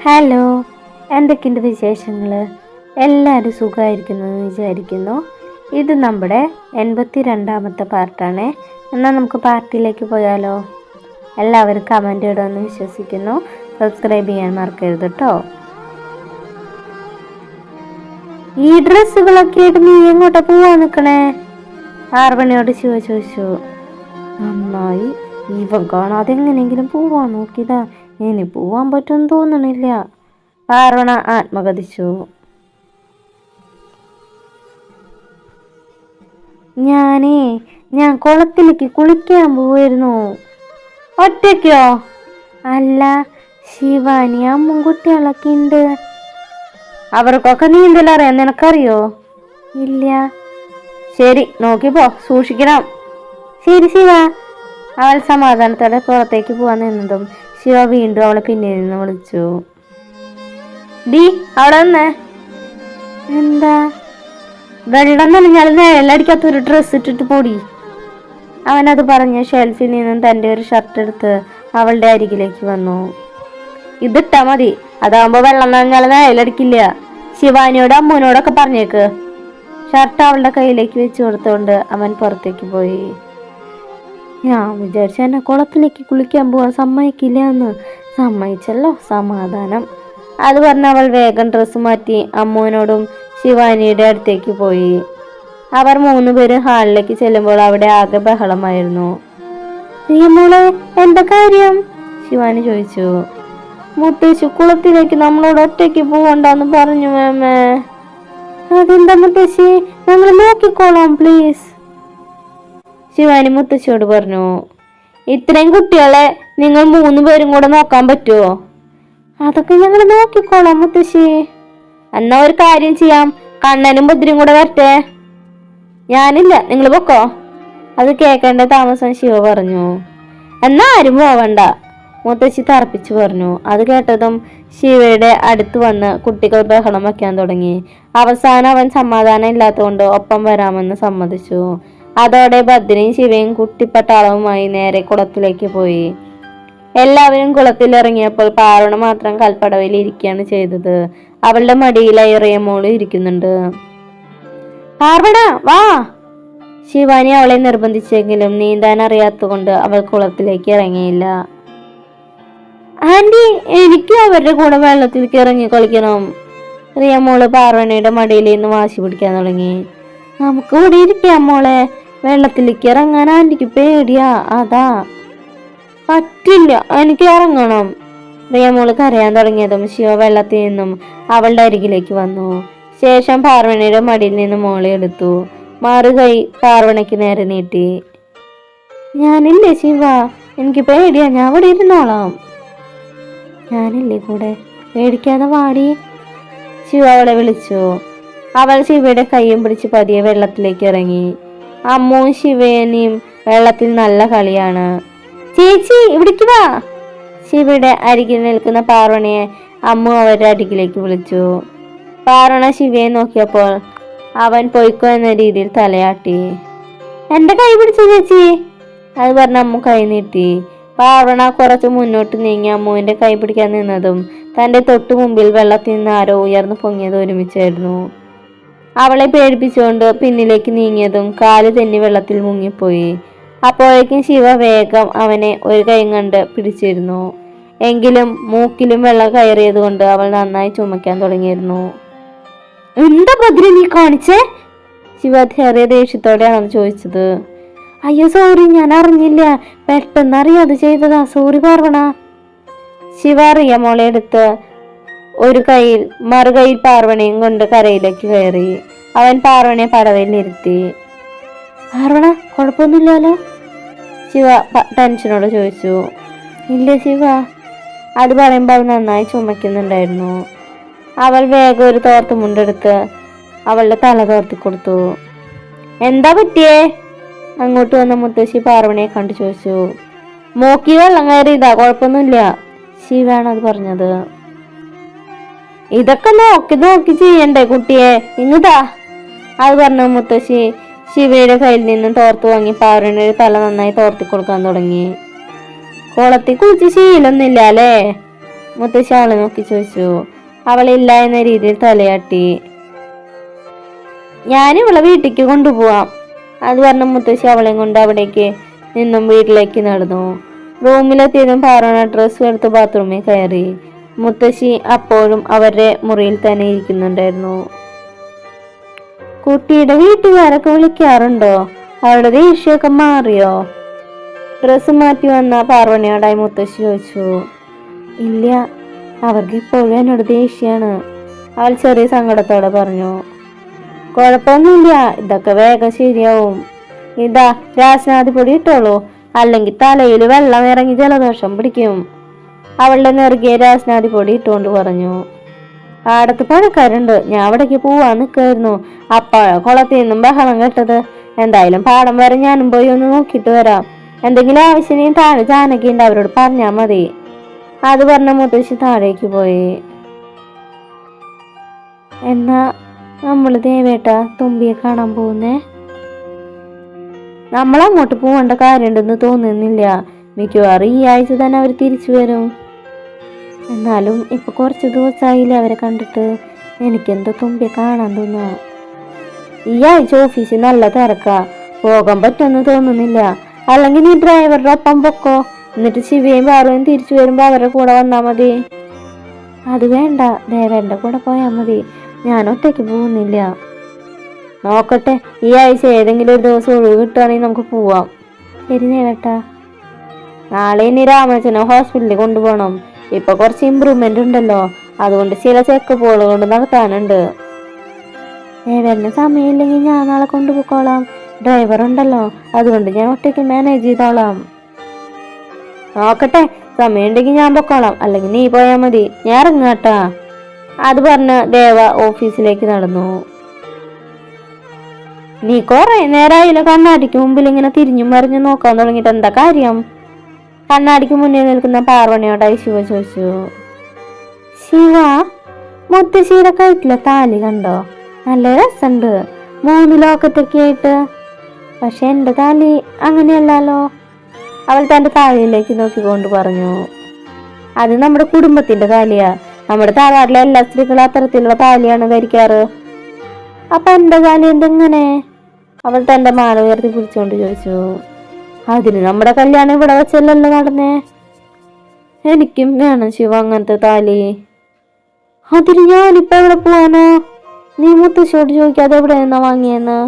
Hello, എന്തൊക്കെയുണ്ട് വിശേഷങ്ങൾ? എല്ലാവരും സുഖമായിരിക്കുന്നെന്ന് വിചാരിക്കുന്നു. ഇത് നമ്മുടെ 82ാമത്തെ പാർട്ടാണ്. എന്നാൽ നമുക്ക് പാർട്ടിയിലേക്ക് പോയാലോ? എല്ലാവരും കമൻ്റ് ഇടുമെന്ന് വിശ്വസിക്കുന്നു. സബ്സ്ക്രൈബ് ചെയ്യാൻ മറക്കരുത് കേട്ടോ. ഈ ഡ്രസ്സുകളൊക്കെ ആയിട്ട് നീ എങ്ങോട്ടാ പോവാൻ നിൽക്കണേ? പാർവണിയോട് ശിവ ചോദിച്ചു. നന്നായി, ഇവൻ കാണാതെ എങ്ങനെയെങ്കിലും പോവാൻ നോക്കിയതാ. ഇനി പോവാൻ പറ്റുമെന്ന് തോന്നണില്ല. പാർവണ ആത്മകഥിച്ചു. ഞാൻ കുളത്തിലേക്ക് കുളിക്കാൻ പോവായിരുന്നു. ഒറ്റയ്ക്കോ? അല്ല, ശിവാനി അമ്മും കുട്ടികളൊക്കെ ഉണ്ട്. അവർക്കൊക്കെ നീന്തലറിയാൻ നിനക്കറിയോ? ഇല്ല. ശരി, നോക്കിപ്പോ, സൂക്ഷിക്കണം. ശരി ശിവ. അവൾ സമാധാനത്തോടെ പുറത്തേക്ക് പോവാൻ നിന്നതും ശിവ വീണ്ടും അവളെ പിന്നിൽ നിന്ന് വിളിച്ചു. ഡി, അവിടെ വന്നേ. എന്താ? വെള്ളം നനഞ്ഞാൽ നിഴലടിക്കാത്തൊരു ഡ്രസ്സ് ഇട്ടിട്ട് പോടി. അവനത് പറഞ്ഞ് ഷെൽഫിൽ നിന്നും തൻ്റെ ഒരു ഷർട്ട് എടുത്ത് അവളുടെ അരികിലേക്ക് വന്നു. ഇതിട്ടാ മതി, അതാവുമ്പോ വെള്ളം നനഞ്ഞാൽ നിഴലടിക്കില്ല. ശിവാനിയോട് അമ്മൂനോടൊക്കെ പറഞ്ഞേക്ക്. ഷർട്ട് അവളുടെ കയ്യിലേക്ക് വെച്ചു കൊടുത്തുകൊണ്ട് അവൻ പുറത്തേക്ക് പോയി. ഞാൻ വിചാരിച്ച എന്നെ കുളത്തിലേക്ക് കുളിക്കാൻ പോവാൻ സമ്മതിക്കില്ല എന്ന്. സമ്മതിച്ചല്ലോ, സമാധാനം. അത് പറഞ്ഞ് അവൾ വേഗം ഡ്രസ്സ് മാറ്റി അമ്മുവിനോടും ശിവാനിയുടെ അടുത്തേക്ക് പോയി. അവർ 3 പേരും ഹാളിലേക്ക് ചെല്ലുമ്പോൾ അവിടെ ആകെ ബഹളമായിരുന്നു. മോളെ, എന്താ കാര്യം? ശിവാനി ചോദിച്ചു. മുത്തശ്ശി കുളത്തിലേക്ക് നമ്മളോട് ഒറ്റയ്ക്ക് പോകണ്ടെന്ന് പറഞ്ഞു മേമേ. അതെന്താ മുത്തശ്ശി? ഞങ്ങൾ നോക്കിക്കോളാം പ്ലീസ്. ശിവാനി മുത്തശ്ശിയോട് പറഞ്ഞു. ഇത്രയും കുട്ടികളെ നിങ്ങൾ 3 പേരും കൂടെ നോക്കാൻ പറ്റുമോ? അതൊക്കെ ഞങ്ങൾ നോക്കിക്കോളാം മുത്തശ്ശി. എന്നാ ഒരു കാര്യം ചെയ്യാം, കണ്ണനും ബുദ്ധിയും കൂടെ വരട്ടെ. ഞാനില്ല, നിങ്ങൾ പൊക്കോ. അത് കേൾക്കേണ്ട താമസം ശിവ പറഞ്ഞു. എന്നാ ആരും പോവണ്ട, മുത്തശ്ശി തറപ്പിച്ചു പറഞ്ഞു. അത് കേട്ടതും ശിവയുടെ അടുത്ത് വന്ന് കുട്ടികൾ ബഹളം വയ്ക്കാൻ തുടങ്ങി. അവസാനം അവൻ സമാധാനം ഇല്ലാത്തതുകൊണ്ട് ഒപ്പം വരാമെന്ന് സമ്മതിച്ചു. അതോടെ ഭദ്രയും ശിവയും കുട്ടിപ്പട്ടാളവുമായി നേരെ കുളത്തിലേക്ക് പോയി. എല്ലാവരും കുളത്തിൽ ഇറങ്ങിയപ്പോൾ പാർവണ മാത്രം കൽപ്പടവിൽ ഇരിക്കുകയാണ് ചെയ്തത്. അവളുടെ മടിയിൽ റിയമോള് ഇരിക്കുന്നുണ്ട്. പാർവണ വാ. ശിവാനി അവളെ നിർബന്ധിച്ചെങ്കിലും നീന്താൻ അറിയാത്തതുകൊണ്ട് അവൾ കുളത്തിലേക്ക് ഇറങ്ങിയില്ല. ആന്റി, എനിക്ക് അവരുടെ കൂടെ വെള്ളത്തിലേക്ക് ഇറങ്ങി കളിക്കണം. റിയമോള് പാർവണയുടെ മടിയിൽ നിന്ന് വാശി പിടിക്കാൻ തുടങ്ങി. നമുക്ക് ഇവിടെ ഇരിക്കാം മോളെ, വെള്ളത്തിലേക്ക് ഇറങ്ങാൻ ആന്റിക്ക് പേടിയാ, അതാ. പറ്റില്ല, എനിക്ക് ഇറങ്ങണം. റിയമോള് കരയാൻ തുടങ്ങിയതും ശിവ വെള്ളത്തിൽ നിന്നും അവളുടെ അരികിലേക്ക് വന്നു. ശേഷം പാർവണയുടെ മടിയിൽ നിന്ന് മോളെ എടുത്തു. മറുകൈ പാർവണയ്ക്ക് നേരെ നീട്ടി. ഞാനില്ലേ ശിവ, എനിക്ക് പേടിയാ, ഞാൻ അവിടെ ഇരുന്നോളാം. ഞാനില്ലേ കൂടെ, പേടിക്കാതെ വാടി. ശിവ അവളെ വിളിച്ചു. അവൾ ശിവയുടെ കൈയും പിടിച്ച് പതിയെ വെള്ളത്തിലേക്ക് ഇറങ്ങി. അമ്മുവും ശിവനെയും വെള്ളത്തിൽ നല്ല കളിയാണ്. ചേച്ചി ഇവിടേക്ക് വാ. ശിവയുടെ അരികിൽ നിൽക്കുന്ന പാർവണയെ അമ്മു അവരുടെ അരികിലേക്ക് വിളിച്ചു. പാർവണ ശിവയെ നോക്കിയപ്പോൾ അവൻ പൊയ്ക്കോ എന്ന രീതിയിൽ തലയാട്ടി. എന്റെ കൈ പിടിച്ചു ചേച്ചി. അത് പറഞ്ഞ അമ്മു കൈ നീട്ടി. പാർവണ കുറച്ച് മുന്നോട്ട് നീങ്ങി അമ്മുവിന്റെ കൈ പിടിക്കാൻ നിന്നതും തന്റെ തൊട്ടു മുമ്പിൽ വെള്ളത്തിൽ നിന്ന് ആരോ ഉയർന്നു പൊങ്ങിയത് ഒരുമിച്ചായിരുന്നു. അവളെ പേടിപ്പിച്ചുകൊണ്ട് പിന്നിലേക്ക് നീങ്ങിയതും കാല് തെന്നി വെള്ളത്തിൽ മുങ്ങിപ്പോയി. അപ്പോഴേക്കും ശിവ വേഗം അവനെ ഒരു കൈ കണ്ട് പിടിച്ചിരുന്നു. എങ്കിലും മൂക്കിലും വെള്ളം കയറിയത് കൊണ്ട് അവൾ നന്നായി ചുമക്കാൻ തുടങ്ങിയിരുന്നു. എന്താ ഭദ്ര നീ കാണിച്ചേ? ശിവ ചെറിയ ദേഷ്യത്തോടെയാണ് അത് ചോദിച്ചത്. അയ്യോ സോറി, ഞാൻ അറിഞ്ഞില്ല, പെട്ടെന്ന് അറിയാതെ ചെയ്തതാ, സോറി പാർവണ. ശിവ റിയമോളെ എടുത്ത് ഒരു കൈയിൽ മറുകൈയിൽ പാർവണയും കൊണ്ട് കരയിലേക്ക് കയറി. അവൻ പാർവണയെ പടവയിൽ ഇരുത്തി. പാർവണ കുഴപ്പമൊന്നുമില്ലല്ലോ? ശിവ ടെൻഷനോട് ചോദിച്ചു. ഇല്ല ശിവ. അത് പറയുമ്പോൾ അവൾ നന്നായി ചുമക്കുന്നുണ്ടായിരുന്നു. അവൾ വേഗം ഒരു തോർത്ത് മുണ്ടെടുത്ത് അവളുടെ തല തോർത്തി കൊടുത്തു. എന്താ പറ്റിയേ? അങ്ങോട്ട് വന്ന മുത്തശ്ശി പാർവണയെ കണ്ടു ചോദിച്ചു. മോക്കി വെള്ളം കയറിയതാ, കുഴപ്പമൊന്നുമില്ല. ശിവാണ് അത് പറഞ്ഞത്. ഇതൊക്കെ നോക്കി നോക്കി ചെയ്യണ്ടേ കുട്ടിയെ, ഇങ്ങതാ. അത് പറഞ്ഞ മുത്തശ്ശി ശിവയുടെ കയ്യിൽ നിന്നും തോർത്ത് വാങ്ങി പാർവണയുടെ തല നന്നായി തോർത്തി കൊടുക്കാൻ തുടങ്ങി. കുളത്തിൽ കുളിച്ച് ശീലൊന്നുമില്ല അല്ലേ? മുത്തശ്ശി അവളെ നോക്കി ചോദിച്ചു. അവളില്ല എന്ന രീതിയിൽ തലയാട്ടി. ഞാൻ ഇവളെ വീട്ടിലേക്ക് കൊണ്ടുപോവാം. അത് പറഞ്ഞ മുത്തശ്ശി അവളെയും കൊണ്ട് അവിടേക്ക് നിന്നും വീട്ടിലേക്ക് നടന്നു. റൂമിലെത്തിയതും പാറോണ ഡ്രസ്സ് എടുത്ത് ബാത്റൂമിൽ കയറി. മുത്തശ്ശി അപ്പോഴും അവരുടെ മുറിയിൽ തന്നെ ഇരിക്കുന്നുണ്ടായിരുന്നു. കുട്ടിയുടെ വീട്ടുകാരൊക്കെ വിളിക്കാറുണ്ടോ? അവളുടെ ദേഷ്യമൊക്കെ മാറിയോ? ഡ്രസ്സ് മാറ്റി വന്ന പാർവണിയോടായി മുത്തശ്ശി ചോദിച്ചു. ഇല്ല, അവർക്ക് ഇപ്പോഴും എന്നോട് ദേഷ്യാണ്, അവൾ ചെറിയ സങ്കടത്തോടെ പറഞ്ഞു. കുഴപ്പമൊന്നുമില്ല, ഇതൊക്കെ വേഗം ശരിയാവും. ഇതാ രാസനാഥി പൊടി ഇട്ടോളൂ, അല്ലെങ്കിൽ തലയിൽ വെള്ളം ഇറങ്ങി ജലദോഷം പിടിക്കും. അവളുടെ നെറുകിയ രാസനാഥി പൊടി ഇട്ടുകൊണ്ട് പറഞ്ഞു. പാടത്ത് പഴക്കാരുണ്ട്, ഞാൻ അവിടേക്ക് പോവാൻ നിൽക്കായിരുന്നു. അപ്പോഴ കുളത്തിൽ നിന്നും ബഹളം കേട്ടത്. എന്തായാലും പാടം വരെ ഞാനും പോയി ഒന്ന് നോക്കിയിട്ട് വരാം. എന്തെങ്കിലും ആവശ്യം താഴെ ജാനകി ഉണ്ട്, അവരോട് പറഞ്ഞാൽ മതി. അത് പറഞ്ഞ മുത്തശ്ശി താഴേക്ക് പോയി. എന്നാ നമ്മള് ദേവേട്ട തുമ്പിയെ കാണാൻ പോകുന്നേ? നമ്മൾ അങ്ങോട്ട് പോകേണ്ട കാര്യമുണ്ടെന്ന് തോന്നുന്നില്ല. മിക്കവാറും ഈ ആഴ്ച തന്നെ അവർ തിരിച്ചു വരും. എന്നാലും ഇപ്പൊ കുറച്ച് ദിവസമായില്ലേ അവരെ കണ്ടിട്ട്, എനിക്കെന്തോ തുമ്പിയെ കാണാൻ തോന്നാ. ഈ ആഴ്ച ഓഫീസിൽ നല്ല തിരക്കാ, പോകാൻ പറ്റുമെന്ന് തോന്നുന്നില്ല. അല്ലെങ്കിൽ നീ ഡ്രൈവറുടെ ഒപ്പം പൊക്കോ, എന്നിട്ട് ശിവയും പാറുവും തിരിച്ചു വരുമ്പോ അവരുടെ കൂടെ വന്നാ മതി. അത് വേണ്ട, ദേവേന്റെ കൂടെ പോയാൽ മതി, ഞാൻ ഒറ്റയ്ക്ക് പോകുന്നില്ല. നോക്കട്ടെ, ഈ ആഴ്ച ഏതെങ്കിലും ഒരു ദിവസം ഒഴിവ് കിട്ടുകയാണെങ്കിൽ നമുക്ക് പോവാം. ശരി ദേവേട്ട. നാളെ ഇനി രാമച്ചനെ ഹോസ്പിറ്റലിൽ കൊണ്ടുപോകണം. ഇപ്പൊ കുറച്ച് ഇമ്പ്രൂവ്മെന്റ് ഉണ്ടല്ലോ, അതുകൊണ്ട് ചില ചെക്കപ്പുകൾ കൊണ്ട് നടത്താനുണ്ട്. ദേവേട്ടന് സമയമില്ലെങ്കിൽ ഞാൻ നാളെ കൊണ്ടുപോയിക്കോളാം. ഡ്രൈവർ ഉണ്ടല്ലോ, അതുകൊണ്ട് ഞാൻ ഒറ്റയ്ക്ക് മാനേജ് ചെയ്തോളാം. നോക്കട്ടെ, സമയമുണ്ടെങ്കിൽ ഞാൻ പൊക്കോളാം, അല്ലെങ്കിൽ നീ പോയാൽ മതി, ഞാൻ ഇറങ്ങാട്ടാ. അത് പറഞ്ഞ് ദേവ ഓഫീസിലേക്ക് നടന്നു. നീ കൊറേ നേരമായില്ല കണ്ണാടിക്ക് മുമ്പിൽ ഇങ്ങനെ തിരിഞ്ഞും മറിഞ്ഞു നോക്കാൻ തുടങ്ങിയിട്ട്, എന്താ കാര്യം? കണ്ണാടിക്ക് മുന്നിൽ നിൽക്കുന്ന പാർവണിയോടായി ശിവ ചോദിച്ചു. ശിവ, മുത്തശ്ശിയുടെ കഴുത്തിലെ താലി കണ്ടോ? നല്ല രസമുണ്ട്, 3 ലോക്കത്തൊക്കെ ആയിട്ട്. പക്ഷെ എന്റെ താലി അങ്ങനെയല്ലോ. അവൾ തന്റെ താലിയിലേക്ക് നോക്കിക്കൊണ്ട് പറഞ്ഞു. അത് നമ്മുടെ കുടുംബത്തിന്റെ താലിയാ. നമ്മുടെ താലാട്ടിലെ എല്ലാ സ്ത്രീകളും അത്തരത്തിലുള്ള താലിയാണ് ധരിക്കാറ്. അപ്പൊ എന്റെ താലി എന്തെങ്ങനെ? അവൾ തന്റെ മാല ഉയർത്തി പിടിച്ചുകൊണ്ട് ചോദിച്ചു. അതിന് നമ്മുടെ കല്യാണം ഇവിടെ വെച്ചല്ലല്ലോ നടന്നേ. എനിക്കും വേണം ശിവ അങ്ങനത്തെ താലി. അതിന് ഞാനിപ്പോ എവിടെ പോവാനോ? നീ മുത്തശ്ശിയോട് ചോദിക്കാതെ എവിടെ നിന്നാ വാങ്ങിയെന്ന്?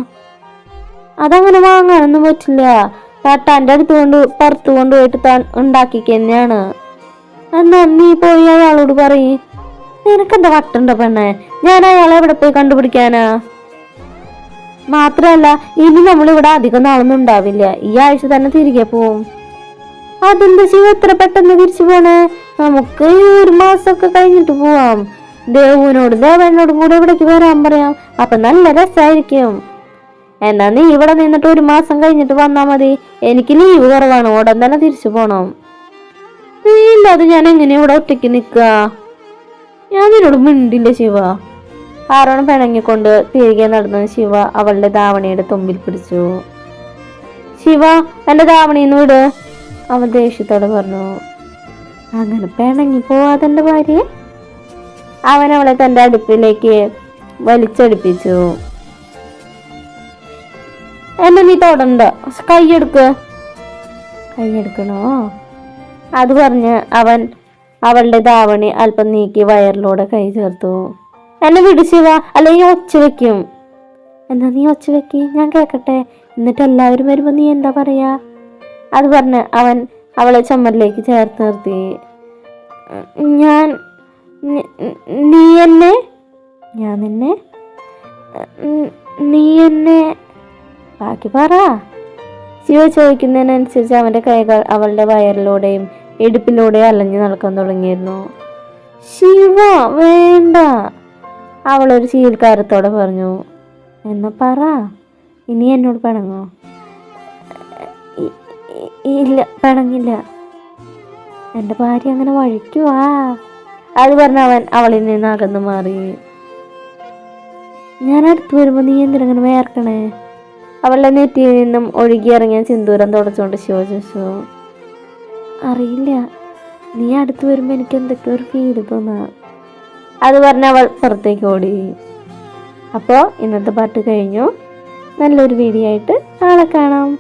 അതങ്ങനെ വാങ്ങാനൊന്നും പറ്റില്ല, തട്ടാന്റെ അടുത്ത് പുറത്തു കൊണ്ടുപോയിട്ട് താൻ ഉണ്ടാക്കിക്കന്നെയാണ്. എന്നാ നീ പോയി അയാളോട് പറയ്. നിനക്കെന്താ വട്ടുണ്ടോ പെണ്ണെ? ഞാൻ അയാളെ എവിടെ പോയി കണ്ടുപിടിക്കാനാ? മാത്രല്ല, ഇനി നമ്മളിവിടെ അധികം നാളൊന്നും ഉണ്ടാവില്ല, ഈ ആഴ്ച തന്നെ തിരികെ പോവും. അതെന്താ ശിവ എത്ര പെട്ടെന്ന് തിരിച്ചു പോണേ? നമുക്ക് ഈ 1 മാസമൊക്കെ കഴിഞ്ഞിട്ട് പോവാം. ദേവനോടും കൂടെ ഇവിടേക്ക് വരാൻ പറയാം, അപ്പൊ നല്ല രസമായിരിക്കും. എന്നാ നീ ഇവിടെ നിന്നിട്ട് 1 മാസം കഴിഞ്ഞിട്ട് വന്നാ മതി. എനിക്ക് ലീവ് കുറവാണ്, ഉടൻ തന്നെ തിരിച്ചു പോണം. നീ ഇല്ലാതെ ഞാൻ എങ്ങനെ ഇവിടെ ഒറ്റയ്ക്ക് നിൽക്കുക? ഞാൻ നിന്നോട് മിണ്ടില്ല ശിവ. പാറോണം പിണങ്ങിക്കൊണ്ട് തിരികെ നടന്ന ശിവ അവളുടെ ധാവണിയുടെ തുമ്പിൽ പിടിച്ചു. ശിവ, എന്റെ ധാവണിന്ന് വിട്, അവൾ ദേഷ്യത്തോടെ പറഞ്ഞു. അങ്ങനെ പിണങ്ങി പോവാതെന്റെ ഭാര്യ. അവൻ അവളെ തന്റെ അടുപ്പിലേക്ക് വലിച്ചടിപ്പിച്ചു. എന്നെ നീ തൊടണ്ട, കൈയെടുക്കണോ? അത് പറഞ്ഞ് അവൻ അവളുടെ ധാവണി അല്പം നീക്കി വയറിലൂടെ കൈ ചേർത്തു. എന്നെ വിട് ശിവ, അല്ലെങ്കിൽ ഒച്ച വെക്കും. എന്നാ നീ ഒച്ച വെക്കി, ഞാൻ കേക്കട്ടെ, എന്നിട്ട് എല്ലാവരും വരുമ്പോ നീ എന്താ പറയാ? അത് പറഞ്ഞ് അവൻ അവളെ ചുമരിലേക്ക് ചേർത്ത് നിർത്തി. നീ എന്നെ ബാക്കി പറ. ശിവ ചോദിക്കുന്നതിനനുസരിച്ച് അവന്റെ കൈകൾ അവളുടെ വയറിലൂടെയും ഇടുപ്പിലൂടെയും അലഞ്ഞു നടക്കാൻ തുടങ്ങിയിരുന്നു. ശിവ വേണ്ട, അവളൊരു ചീൽക്കാരത്തോടെ പറഞ്ഞു. എന്നാ പറ, ഇനി എന്നോട് പിണങ്ങോ? ഇല്ല, പിണങ്ങില്ല. എന്റെ ഭാര്യ അങ്ങനെ വഴിക്കുവാ. അത് പറഞ്ഞ അവൻ അവളിൽ നിന്ന് അകന്നു മാറി. ഞാൻ അടുത്ത് വരുമ്പോ നീ എന്തിനങ്ങനെ വേർക്കണേ? അവളുടെ നെറ്റിയിൽ നിന്നും ഒഴുകിയിറങ്ങിയ സിന്ദൂരം തുടച്ചുകൊണ്ട് ശിവ ചോദിച്ചു. അറിയില്ല, നീ അടുത്ത് വരുമ്പോൾ എനിക്ക് എന്തൊക്കെ ഒരു ഫീല് തോന്നാ. അത് പറഞ്ഞ് അവൾ പുറത്തേക്ക് ഓടി. അപ്പോൾ ഇന്നത്തെ പാട്ട് കഴിഞ്ഞു. നല്ലൊരു വീഡിയോ ആയിട്ട് നാളെ കാണാം.